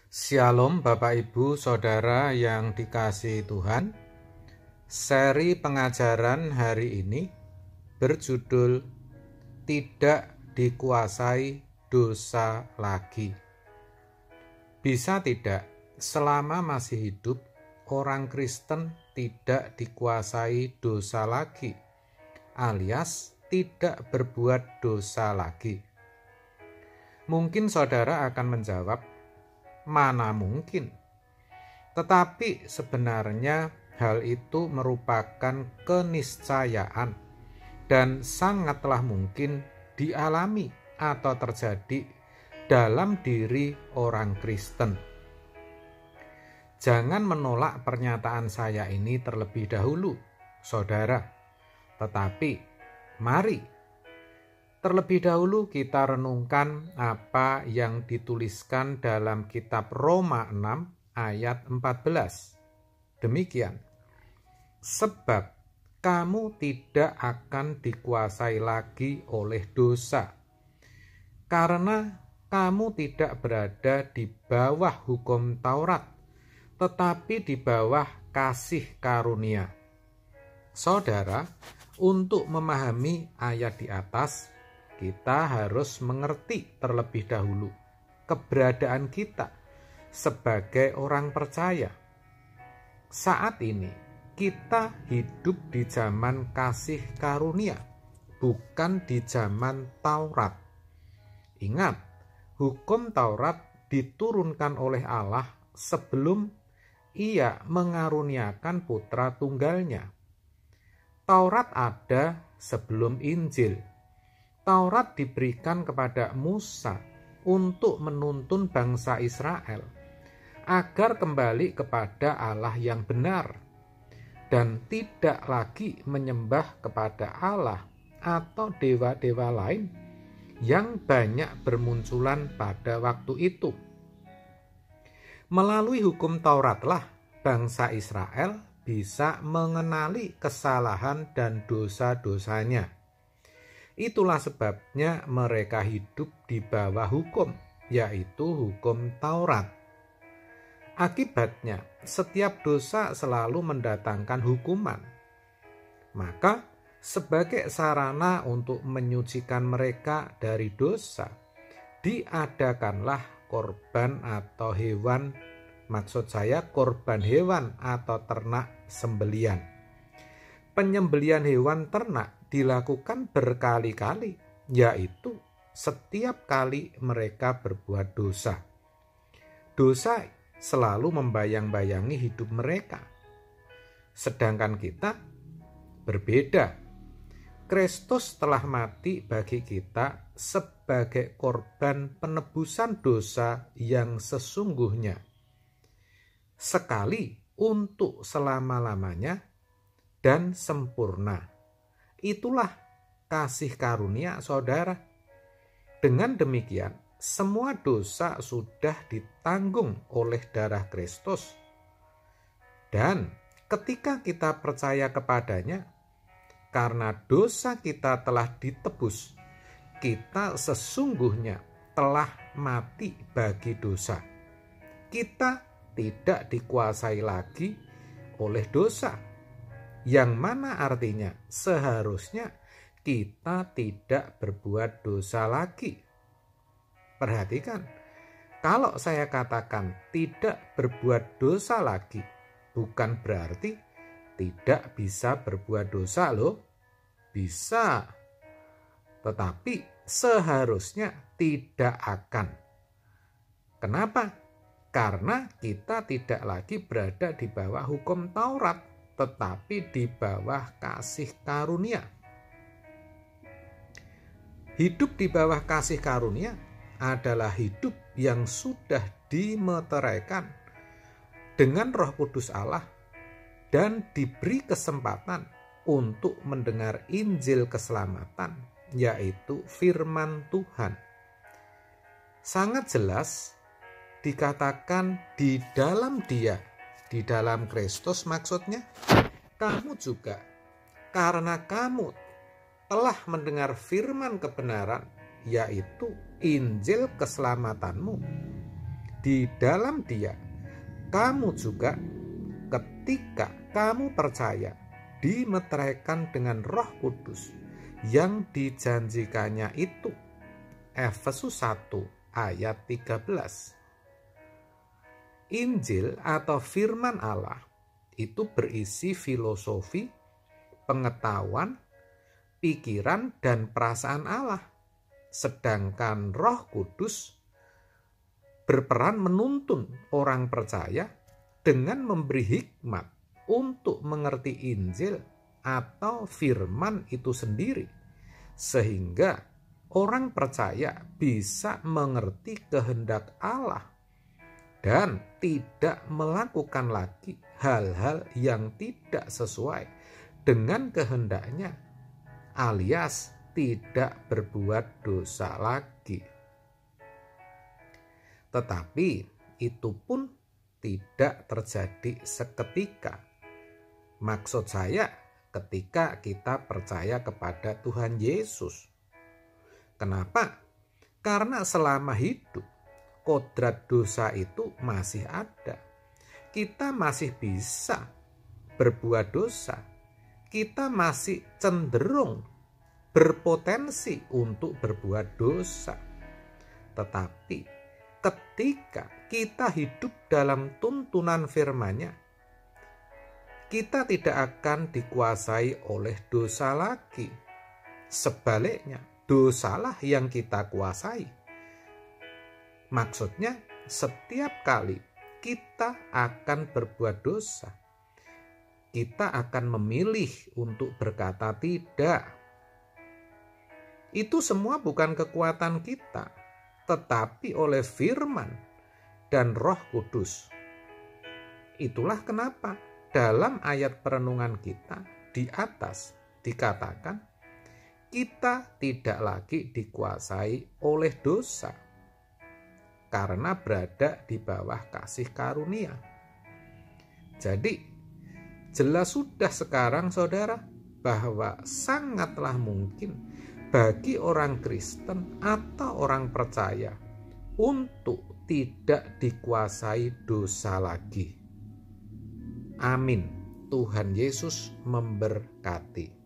Shalom Bapak Ibu Saudara yang dikasihi Tuhan. Seri pengajaran hari ini berjudul Tidak Dikuasai Dosa Lagi. Bisa tidak selama masih hidup orang Kristen tidak dikuasai dosa lagi, alias tidak berbuat dosa lagi? Mungkin saudara akan menjawab, mana mungkin. Tetapi sebenarnya hal itu merupakan keniscayaan dan sangatlah mungkin dialami atau terjadi dalam diri orang Kristen. Jangan menolak pernyataan saya ini terlebih dahulu, saudara. Tetapi mari terlebih dahulu kita renungkan apa yang dituliskan dalam kitab Roma 6 ayat 14. Demikian, sebab kamu tidak akan dikuasai lagi oleh dosa, karena kamu tidak berada di bawah hukum Taurat, tetapi di bawah kasih karunia. Saudara, untuk memahami ayat di atas, kita harus mengerti terlebih dahulu keberadaan kita sebagai orang percaya. Saat ini kita hidup di zaman kasih karunia, bukan di zaman Taurat. Ingat, hukum Taurat diturunkan oleh Allah sebelum Ia mengaruniakan putra tunggalnya. Taurat ada sebelum Injil. Taurat diberikan kepada Musa untuk menuntun bangsa Israel agar kembali kepada Allah yang benar dan tidak lagi menyembah kepada Allah atau dewa-dewa lain yang banyak bermunculan pada waktu itu. Melalui hukum Tauratlah bangsa Israel bisa mengenali kesalahan dan dosa-dosanya. Itulah sebabnya mereka hidup di bawah hukum, yaitu hukum Taurat. Akibatnya, setiap dosa selalu mendatangkan hukuman. Maka, sebagai sarana untuk menyucikan mereka dari dosa, diadakanlah korban atau hewan, maksud saya korban hewan atau ternak sembelian. Penyembelian hewan ternak dilakukan berkali-kali, yaitu setiap kali mereka berbuat dosa. Dosa selalu membayang-bayangi hidup mereka. Sedangkan kita berbeda. Kristus telah mati bagi kita sebagai korban penebusan dosa yang sesungguhnya, sekali untuk selama-lamanya dan sempurna. Itulah kasih karunia, saudara. Dengan demikian, semua dosa sudah ditanggung oleh darah Kristus. Dan ketika kita percaya kepadanya, karena dosa kita telah ditebus, kita sesungguhnya telah mati bagi dosa. Kita tidak dikuasai lagi oleh dosa, yang mana artinya seharusnya kita tidak berbuat dosa lagi. Perhatikan, kalau saya katakan tidak berbuat dosa lagi, bukan berarti tidak bisa berbuat dosa loh. Bisa, tetapi seharusnya tidak akan. Kenapa? Karena kita tidak lagi berada di bawah hukum Taurat, tetapi di bawah kasih karunia. Hidup di bawah kasih karunia adalah hidup yang sudah dimeteraikan dengan Roh Kudus Allah dan diberi kesempatan untuk mendengar Injil keselamatan, yaitu firman Tuhan. Sangat jelas dikatakan di dalam Dia, di dalam Kristus maksudnya, kamu juga, karena kamu telah mendengar firman kebenaran, yaitu Injil keselamatanmu, di dalam Dia, kamu juga ketika kamu percaya dimeteraikan dengan Roh Kudus yang dijanjikannya itu. Efesus 1 ayat 13. Injil atau firman Allah itu berisi filosofi, pengetahuan, pikiran, dan perasaan Allah. Sedangkan Roh Kudus berperan menuntun orang percaya dengan memberi hikmat untuk mengerti Injil atau firman itu sendiri, sehingga orang percaya bisa mengerti kehendak Allah dan tidak melakukan lagi hal-hal yang tidak sesuai dengan kehendaknya, alias tidak berbuat dosa lagi. Tetapi itu pun tidak terjadi seketika. Maksud saya, ketika kita percaya kepada Tuhan Yesus. Kenapa? Karena selama hidup, kodrat dosa itu masih ada. Kita masih bisa berbuat dosa. Kita masih cenderung berpotensi untuk berbuat dosa. Tetapi ketika kita hidup dalam tuntunan firman-Nya, kita tidak akan dikuasai oleh dosa lagi. Sebaliknya, dosalah yang kita kuasai. Maksudnya, setiap kali kita akan berbuat dosa, kita akan memilih untuk berkata tidak. Itu semua bukan kekuatan kita, tetapi oleh firman dan Roh Kudus. Itulah kenapa dalam ayat perenungan kita di atas dikatakan kita tidak lagi dikuasai oleh dosa karena berada di bawah kasih karunia. Jadi jelas sudah sekarang saudara bahwa sangatlah mungkin bagi orang Kristen atau orang percaya untuk tidak dikuasai dosa lagi. Amin. Tuhan Yesus memberkati.